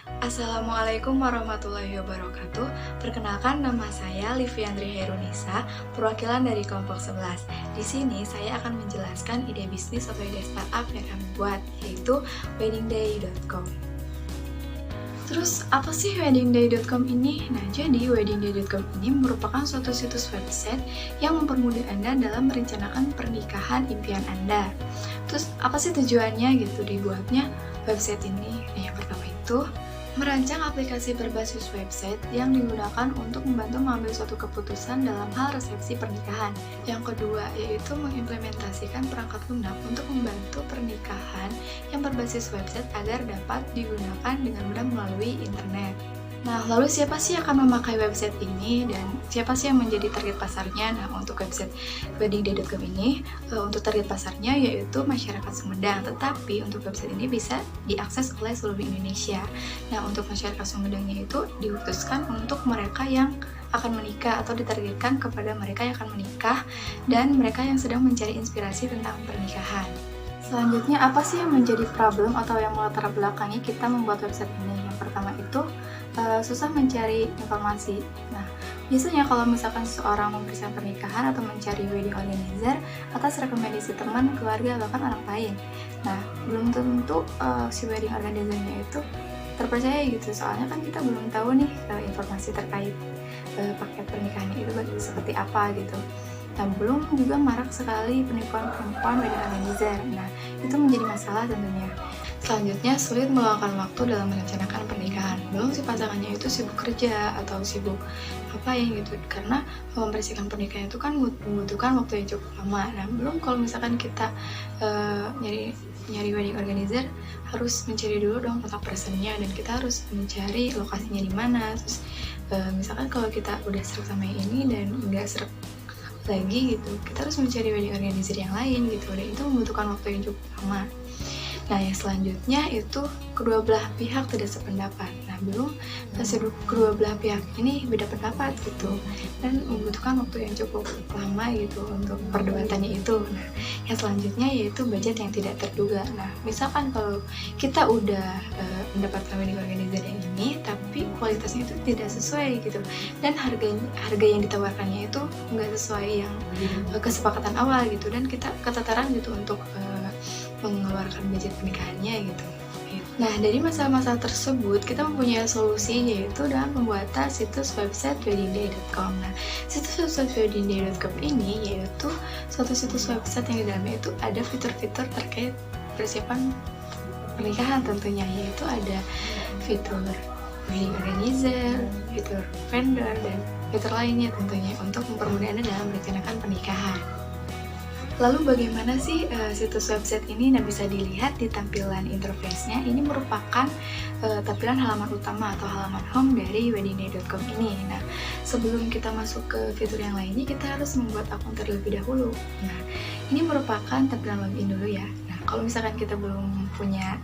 Assalamualaikum warahmatullahi wabarakatuh. Perkenalkan, nama saya Liviandri Herunisa, perwakilan dari kelompok 11. Di sini saya akan menjelaskan ide bisnis atau ide startup yang kami buat, yaitu weddingday.com. Terus, apa sih weddingday.com ini? Nah, jadi weddingday.com ini merupakan suatu situs website yang mempermudah Anda dalam merencanakan pernikahan impian Anda. Terus, apa sih tujuannya gitu dibuatnya website ini? Nah, yang pertama itu merancang aplikasi berbasis website yang digunakan untuk membantu mengambil suatu keputusan dalam hal resepsi pernikahan. Yang kedua, yaitu mengimplementasikan perangkat lunak untuk membantu pernikahan yang berbasis website agar dapat digunakan dengan mudah melalui internet. Nah, lalu siapa sih yang akan memakai website ini dan siapa sih yang menjadi target pasarnya? Nah, untuk website weddingday.com ini, untuk target pasarnya yaitu masyarakat Sumedang, tetapi untuk website ini bisa diakses oleh seluruh Indonesia. Nah, untuk masyarakat Sumedangnya itu dikhususkan untuk mereka yang akan menikah atau ditargetkan kepada mereka yang akan menikah dan mereka yang sedang mencari inspirasi tentang pernikahan. Selanjutnya, apa sih yang menjadi problem atau yang melatar belakangi kita membuat website ini? Yang pertama itu susah mencari informasi. Nah, biasanya kalau misalkan seseorang mempersiapkan pernikahan atau mencari wedding organizer atas rekomendasi teman, keluarga, bahkan orang lain. Nah, belum tentu si wedding organizer-nya itu terpercaya gitu, soalnya kan kita belum tahu nih informasi terkait paket pernikahannya itu seperti apa gitu. Nah, belum juga marak sekali penipuan wedding organizer. Nah, itu menjadi masalah tentunya. Selanjutnya, sulit meluangkan waktu dalam merencanakan pernikahan. Belum si pasangannya itu sibuk kerja atau sibuk apa ya gitu. Karena membersihkan pernikahan itu kan membutuhkan waktu yang cukup lama. Nah, belum kalau misalkan kita nyari wedding organizer, harus mencari dulu dong kontak personnya dan kita harus mencari lokasinya di mana. Terus misalkan kalau kita udah serak sama yang ini dan nggak serak lagi gitu, kita harus mencari wedding organizer yang lain gitu, dan itu membutuhkan waktu yang cukup lama. Nah, yang selanjutnya itu kedua belah pihak tidak sependapat. Nah, belum kedua belah pihak ini beda pendapat gitu dan membutuhkan waktu yang cukup lama gitu untuk perdebatannya itu. Nah, yang selanjutnya yaitu budget yang tidak terduga. Nah, misalkan kalau kita udah mendapatkan wedding organizer yang ini tapi kualitasnya itu tidak sesuai gitu dan harga yang ditawarkannya itu nggak sesuai yang kesepakatan awal gitu, dan kita keteteran gitu untuk mengeluarkan budget pernikahannya gitu. Nah, dari masalah-masalah tersebut kita mempunyai solusi, yaitu dengan pembuatan situs website weddingday.com. Nah, situs website weddingday.com ini yaitu suatu situs website yang di dalamnya itu ada fitur-fitur terkait persiapan pernikahan tentunya, yaitu ada fitur wedding organizer, fitur vendor, dan fitur lainnya tentunya untuk mempermudah Anda dalam merencanakan pernikahan. Lalu bagaimana sih situs website ini? Nah, bisa dilihat di tampilan interface-nya. Ini merupakan tampilan halaman utama atau halaman home dari weddingday.com ini. Nah, sebelum kita masuk ke fitur yang lainnya, kita harus membuat akun terlebih dahulu. Nah, ini merupakan tampilan login dulu ya. Nah, kalau misalkan kita belum punya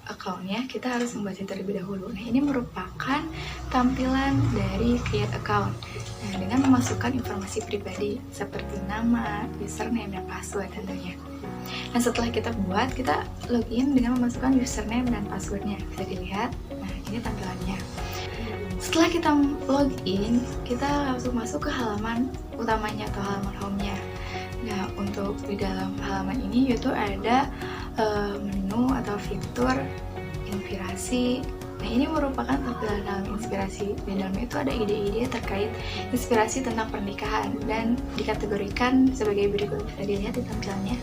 account-nya, kita harus membuatnya terlebih dahulu. Nah, ini merupakan tampilan dari create account. Nah, dengan memasukkan informasi pribadi seperti nama, username, dan password tentunya. Nah, setelah kita buat, kita login dengan memasukkan username dan passwordnya. Bisa dilihat. Nah, ini tampilannya. Setelah kita login, kita langsung masuk ke halaman utamanya atau halaman home-nya. Nah, untuk di dalam halaman ini yaitu ada menu atau fitur inspirasi. Nah, ini merupakan tampilan dalam inspirasi. Di dalamnya itu ada ide-ide terkait inspirasi tentang pernikahan dan dikategorikan sebagai berikut. Bisa dilihat di tampilannya.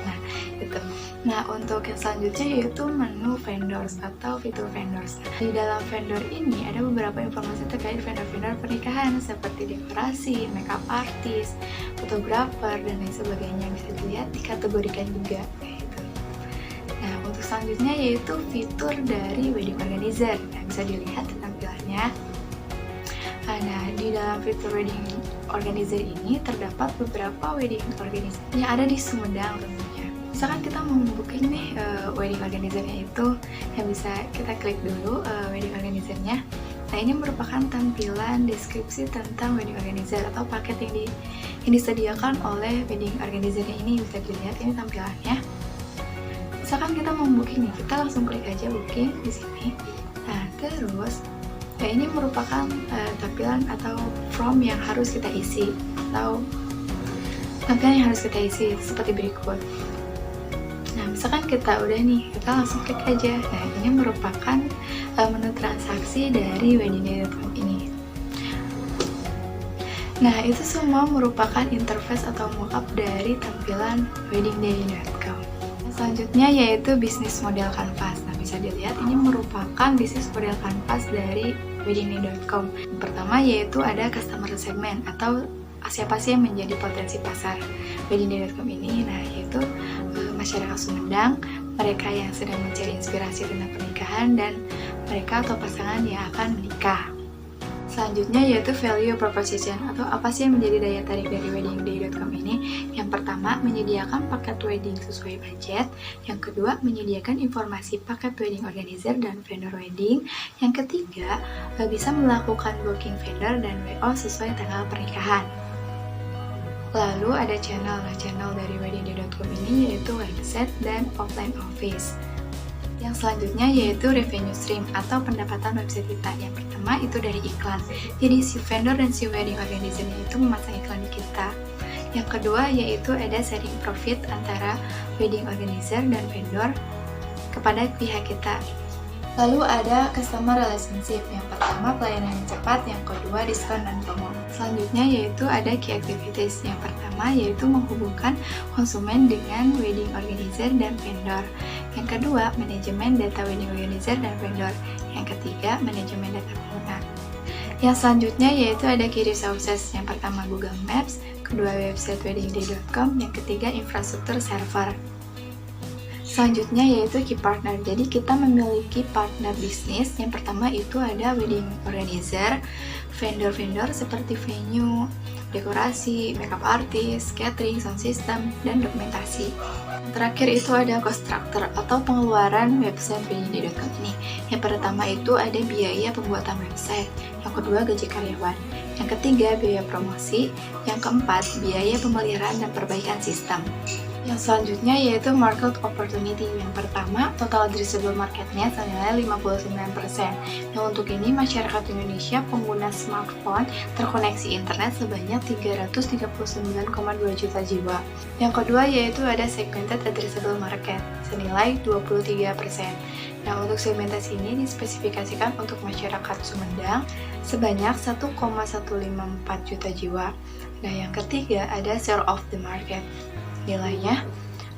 Nah, itu. Nah, untuk yang selanjutnya yaitu menu vendors atau fitur vendors. Di dalam vendor ini ada beberapa informasi terkait vendor-vendor pernikahan seperti dekorasi, makeup artist, fotografer, dan lain sebagainya. Bisa dilihat dikategorikan juga. Nah, untuk selanjutnya yaitu fitur dari wedding organizer. Nah, bisa dilihat tampilannya. Nah, di dalam fitur wedding organizer ini terdapat beberapa wedding organizer yang ada di Sumedang tentunya. Misalkan kita mau booking nih wedding organizer-nya itu, yang bisa kita klik dulu wedding organizer-nya. Nah, ini merupakan tampilan deskripsi tentang wedding organizer atau paket yang disediakan oleh wedding organizer-nya ini. Bisa dilihat ini tampilannya. Misalkan kita mau booking nih, kita langsung klik aja booking di sini. Nah, terus ini merupakan tampilan atau form yang harus kita isi, atau tampilan yang harus kita isi seperti berikut. Nah, misalkan kita udah nih, kita langsung klik aja. Nah, ini merupakan menu transaksi dari weddingday.com ini. Nah, itu semua merupakan interface atau mockup dari tampilan weddingday.com. Selanjutnya yaitu bisnis model kanvas. Nah, bisa dilihat ini merupakan bisnis model kanvas dari weddingday.com. Yang pertama yaitu ada customer segment atau siapa sih yang menjadi potensi pasar weddingday.com ini. Nah, yaitu masyarakat Sumedang, mereka yang sedang mencari inspirasi tentang pernikahan, dan mereka atau pasangan yang akan menikah. Selanjutnya yaitu value proposition atau apa sih yang menjadi daya tarik dari weddingday.com ini. Yang pertama, menyediakan paket wedding sesuai budget. Yang kedua, menyediakan informasi paket wedding organizer dan vendor wedding. Yang ketiga, bisa melakukan booking vendor dan WO sesuai tanggal pernikahan. Lalu ada channel. Nah, channel dari weddingday.com ini yaitu website dan offline office. Yang selanjutnya yaitu revenue stream atau pendapatan website kita. Yang pertama itu dari iklan. Jadi si vendor dan si wedding organizer itu memasang iklan di kita. Yang kedua yaitu ada sharing profit antara wedding organizer dan vendor kepada pihak kita. Lalu ada customer relationship. Yang pertama pelayanan yang cepat, yang kedua diskon dan promo. Selanjutnya yaitu ada key activities. Yang pertama yaitu menghubungkan konsumen dengan wedding organizer dan vendor. Yang kedua, manajemen data wedding organizer dan vendor. Yang ketiga, manajemen data pengguna. Yang selanjutnya yaitu ada key resources. Yang pertama Google Maps, kedua website weddingday.com, yang ketiga infrastruktur server. Selanjutnya yaitu key partner. Jadi kita memiliki partner bisnis. Yang pertama itu ada wedding organizer, vendor-vendor seperti venue, dekorasi, makeup artist, catering, sound system, dan dokumentasi. Terakhir itu ada cost structure atau pengeluaran website weddingday.com ini. Yang pertama itu ada biaya pembuatan website, yang kedua gaji karyawan, yang ketiga biaya promosi, yang keempat biaya pemeliharaan dan perbaikan sistem. Yang selanjutnya yaitu market opportunity. Yang pertama, total addressable marketnya senilai 59%. Nah, untuk ini masyarakat Indonesia pengguna smartphone terkoneksi internet sebanyak 339,2 juta jiwa. Yang kedua yaitu ada segmented addressable market senilai 23%. Nah, untuk segmentasi ini dispesifikasikan untuk masyarakat Sumedang sebanyak 1,154 juta jiwa. Nah, yang ketiga ada share of the market, nilainya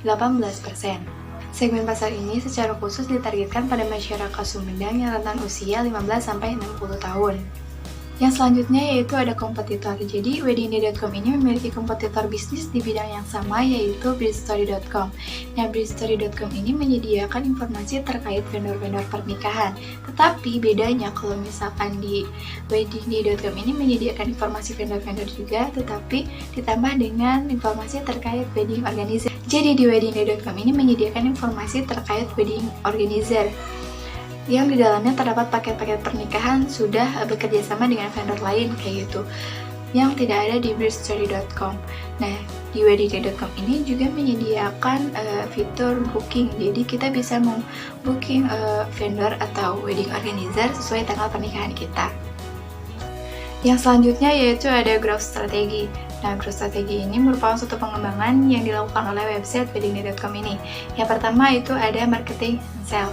18%. Segmen pasar ini secara khusus ditargetkan pada masyarakat Sumedang yang rentan usia 15-60 tahun. Yang selanjutnya yaitu ada kompetitor. Jadi weddingday.com ini memiliki kompetitor bisnis di bidang yang sama yaitu bridgestory.com. Nah, bridgestory.com ini menyediakan informasi terkait vendor-vendor pernikahan. Tetapi bedanya kalau misalkan di weddingday.com ini menyediakan informasi vendor-vendor juga, tetapi ditambah dengan informasi terkait wedding organizer. Jadi di weddingday.com ini menyediakan informasi terkait wedding organizer yang di dalamnya terdapat paket-paket pernikahan sudah bekerja sama dengan vendor lain kayak gitu, yang tidak ada di bridgestory.com. Nah, di weddingday.com ini juga menyediakan fitur booking, jadi kita bisa membooking vendor atau wedding organizer sesuai tanggal pernikahan kita. Yang selanjutnya yaitu ada growth strategy. Nah, growth strategy ini merupakan suatu pengembangan yang dilakukan oleh website weddingday.com ini. Yang pertama itu ada marketing and sale.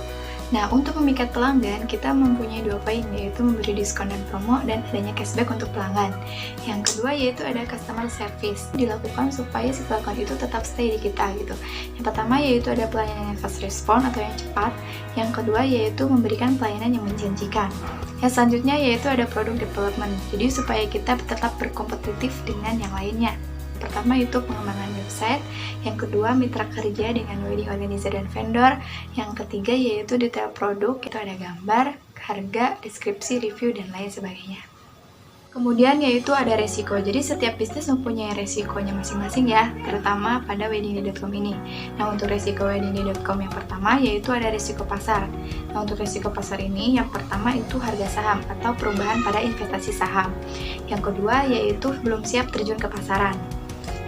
Nah, untuk memikat pelanggan, kita mempunyai dua poin, yaitu memberi diskon dan promo, dan adanya cashback untuk pelanggan. Yang kedua yaitu ada customer service, dilakukan supaya si pelanggan itu tetap stay di kita gitu. Yang pertama yaitu ada pelayanan yang fast response atau yang cepat. Yang kedua yaitu memberikan pelayanan yang menjanjikan. Yang selanjutnya yaitu ada product development, jadi supaya kita tetap berkompetitif dengan yang lainnya. Pertama itu pengembangan website, yang kedua mitra kerja dengan wedding organizer dan vendor, yang ketiga yaitu detail produk, itu ada gambar, harga, deskripsi, review, dan lain sebagainya. Kemudian yaitu ada resiko, jadi setiap bisnis mempunyai resikonya masing-masing ya, terutama pada weddingday.com ini. Nah, untuk resiko weddingday.com yang pertama yaitu ada resiko pasar. Nah, untuk resiko pasar ini yang pertama itu harga saham atau perubahan pada investasi saham. Yang kedua yaitu belum siap terjun ke pasaran.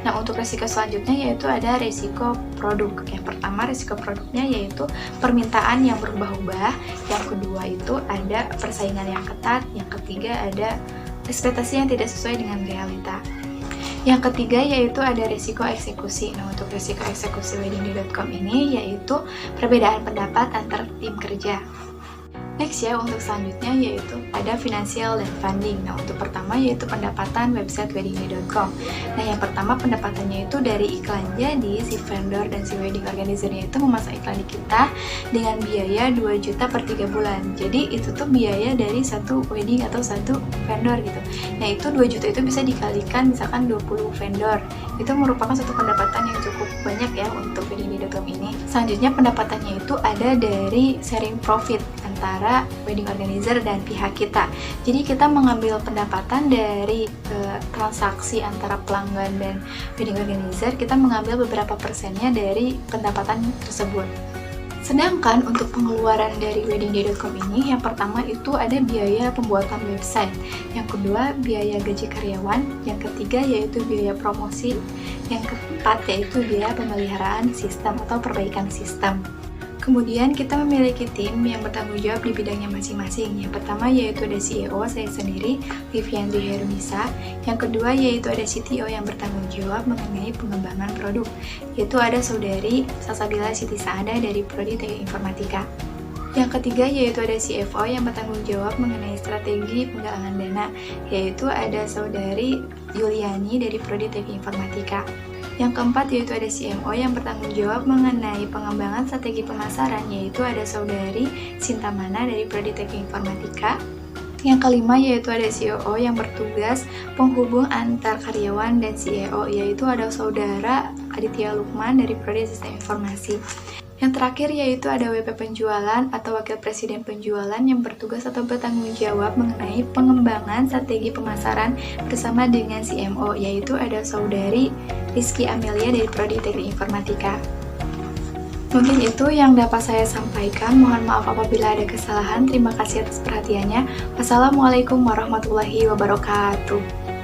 Nah, untuk risiko selanjutnya yaitu ada risiko produk. Yang pertama, risiko produknya yaitu permintaan yang berubah-ubah. Yang kedua itu ada persaingan yang ketat. Yang ketiga ada ekspektasi yang tidak sesuai dengan realita. Yang ketiga yaitu ada risiko eksekusi. Nah, untuk risiko eksekusi weddingday.com ini yaitu perbedaan pendapat antar tim kerja. Next ya, untuk selanjutnya yaitu ada finansial dan funding. Nah, untuk pertama yaitu pendapatan website weddingday.com. Nah, yang pertama pendapatannya itu dari iklan. Jadi, si vendor dan si wedding organizer-nya itu memasang iklan di kita dengan biaya 2 juta per 3 bulan. Jadi, itu tuh biaya dari satu wedding atau satu vendor gitu. Nah, itu 2 juta itu bisa dikalikan misalkan 20 vendor. Itu merupakan satu pendapatan yang cukup banyak ya untuk weddingday.com ini. Selanjutnya pendapatannya itu ada dari sharing profit antara wedding organizer dan pihak kita. Jadi kita mengambil pendapatan dari transaksi antara pelanggan dan wedding organizer, kita mengambil beberapa persennya dari pendapatan tersebut. Sedangkan untuk pengeluaran dari weddingday.com ini, yang pertama itu ada biaya pembuatan website, yang kedua biaya gaji karyawan, yang ketiga yaitu biaya promosi, yang keempat yaitu biaya pemeliharaan sistem atau perbaikan sistem. Kemudian kita memiliki tim yang bertanggung jawab di bidangnya masing-masing. Yang pertama yaitu ada CEO, saya sendiri, Livia Andri Herunisa. Yang kedua yaitu ada CTO yang bertanggung jawab mengenai pengembangan produk, yaitu ada saudari Salsabila Siti Saada dari Prodi Teknik Informatika. Yang ketiga yaitu ada CFO yang bertanggung jawab mengenai strategi penggalangan dana, yaitu ada saudari Yuliani dari Prodi Teknik Informatika. Yang keempat yaitu ada CMO yang bertanggung jawab mengenai pengembangan strategi pemasaran, yaitu ada saudari Sintamana dari Prodi Teknik Informatika. Yang kelima yaitu ada COO yang bertugas penghubung antar karyawan dan CEO, yaitu ada saudara Aditya Lukman dari Prodi Sistem Informasi. Yang terakhir yaitu ada WP Penjualan atau Wakil Presiden Penjualan yang bertugas atau bertanggung jawab mengenai pengembangan strategi pemasaran bersama dengan CMO, yaitu ada saudari Rizky Amelia dari Prodi Teknik Informatika. Mungkin itu yang dapat saya sampaikan. Mohon maaf apabila ada kesalahan. Terima kasih atas perhatiannya. Wassalamualaikum warahmatullahi wabarakatuh.